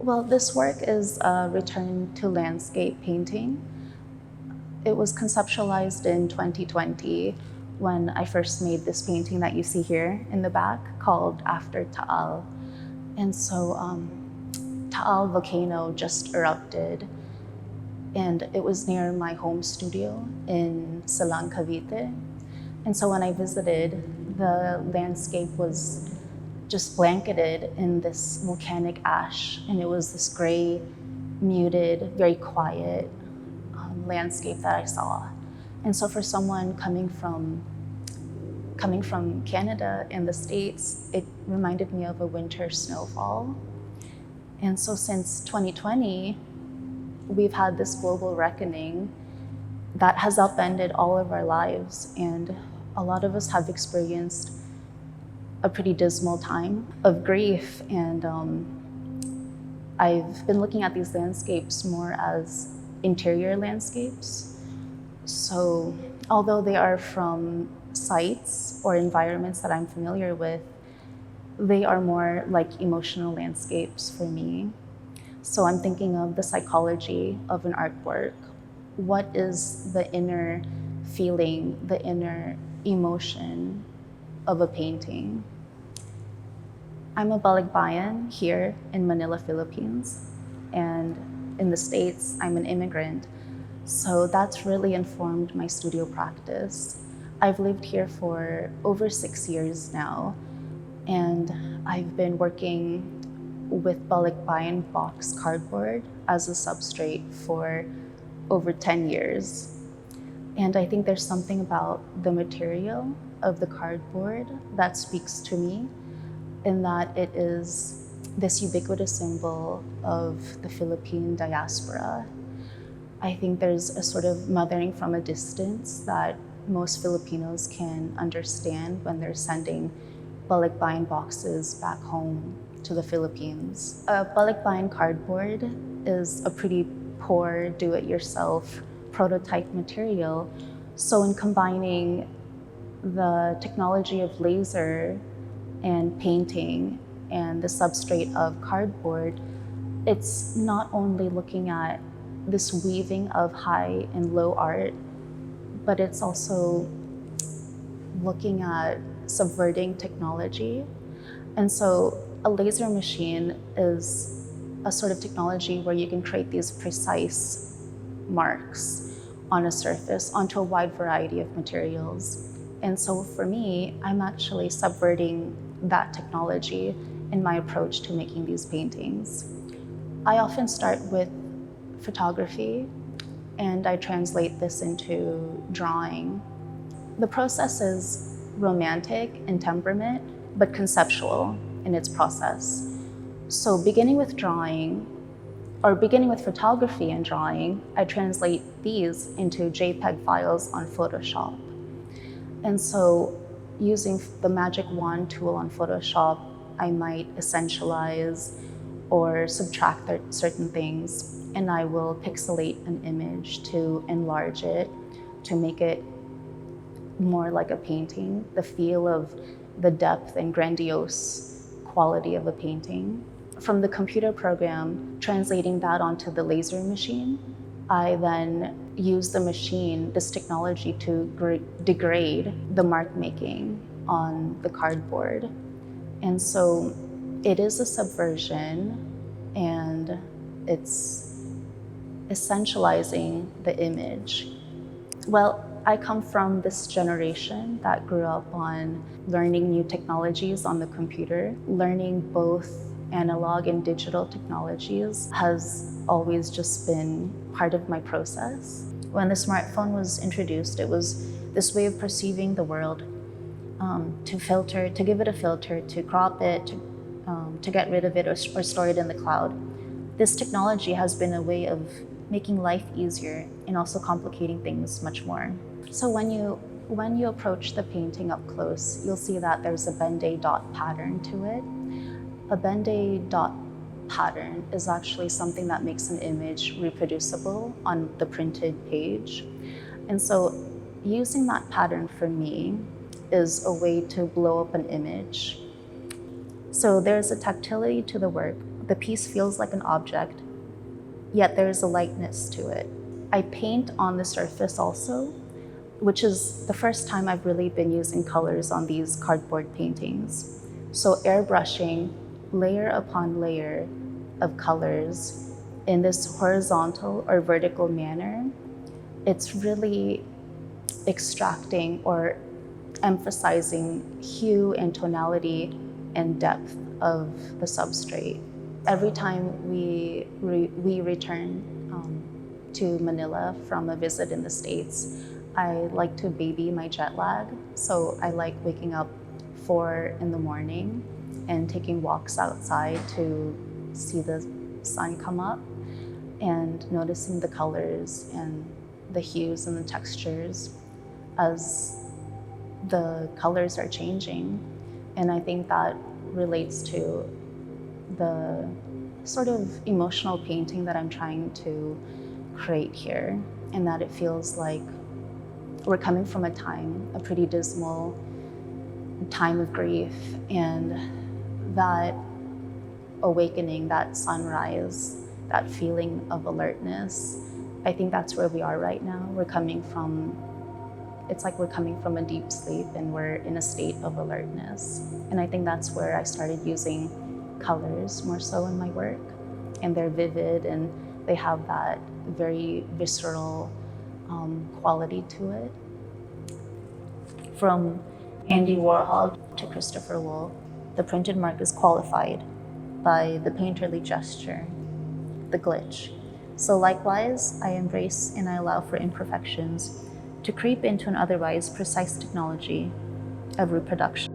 Well, this work is a return to landscape painting. It was conceptualized in 2020 when I first made this painting that you see here in the back called After Taal. And so Taal volcano just erupted, and it was near my home studio in Silang, Cavite. And so when I visited, the landscape was just blanketed in this volcanic ash, and it was this gray, muted, very quiet landscape that I saw. And so for someone coming from Canada and the States, it reminded me of a winter snowfall. And so since 2020, we've had this global reckoning that has upended all of our lives, and a lot of us have experienced a pretty dismal time of grief. And I've been looking at these landscapes more as interior landscapes. So although they are from sites or environments that I'm familiar with, they are more like emotional landscapes for me. So I'm thinking of the psychology of an artwork. What is the inner feeling, the inner emotion of a painting? I'm a Balikbayan here in Manila, Philippines, and in the States, I'm an immigrant. So that's really informed my studio practice. I've lived here for over 6 years now, and I've been working with Balikbayan box cardboard as a substrate for over 10 years. And I think there's something about the material of the cardboard that speaks to me, in that it is this ubiquitous symbol of the Philippine diaspora. I think there's a sort of mothering from a distance that most Filipinos can understand when they're sending Balikbayan boxes back home to the Philippines. Balikbayan cardboard is a pretty poor do-it-yourself prototype material. So in combining the technology of laser and painting and the substrate of cardboard, it's not only looking at this weaving of high and low art, but it's also looking at subverting technology. And so a laser machine is a sort of technology where you can create these precise marks on a surface onto a wide variety of materials. And so for me, I'm actually subverting that technology in my approach to making these paintings. I often start with photography, and I translate this into drawing. The process is romantic in temperament, but conceptual in its process. So beginning with photography and drawing, I translate these into JPEG files on Photoshop. And so using the magic wand tool on Photoshop, I might essentialize or subtract certain things, and I will pixelate an image to enlarge it, to make it more like a painting, the feel of the depth and grandiose quality of a painting. From the computer program, translating that onto the laser machine, I then use the machine, this technology, to degrade the mark making on the cardboard. And so it is a subversion, and it's essentializing the image. Well, I come from this generation that grew up on learning new technologies on the computer. Learning both analog and digital technologies has always just been part of my process. When the smartphone was introduced, it was this way of perceiving the world, to give it a filter, to crop it, to get rid of it or store it in the cloud. This technology has been a way of making life easier and also complicating things much more. So when you approach the painting up close, you'll see that there's a Ben-Day dot pattern to it. A Ben-Day dot pattern is actually something that makes an image reproducible on the printed page. And so using that pattern for me is a way to blow up an image. So there's a tactility to the work, the piece feels like an object, yet there's a lightness to it. I paint on the surface also, which is the first time I've really been using colors on these cardboard paintings. So airbrushing layer upon layer of colors in this horizontal or vertical manner, it's really extracting or emphasizing hue and tonality and depth of the substrate. Every time we return to Manila from a visit in the States, I like to baby my jet lag. So I like waking up 4 in the morning and taking walks outside to see the sun come up and noticing the colors and the hues and the textures as the colors are changing. And I think that relates to the sort of emotional painting that I'm trying to create here, and that it feels like we're coming from a pretty dismal time of grief, and that awakening, that sunrise, that feeling of alertness, I think that's where we are right now. It's like we're coming from a deep sleep and we're in a state of alertness. And I think that's where I started using colors more so in my work. And they're vivid and they have that very visceral quality to it. From Andy Warhol to Christopher Wool, the printed mark is qualified by the painterly gesture, the glitch. So likewise, I embrace and I allow for imperfections to creep into an otherwise precise technology of reproduction.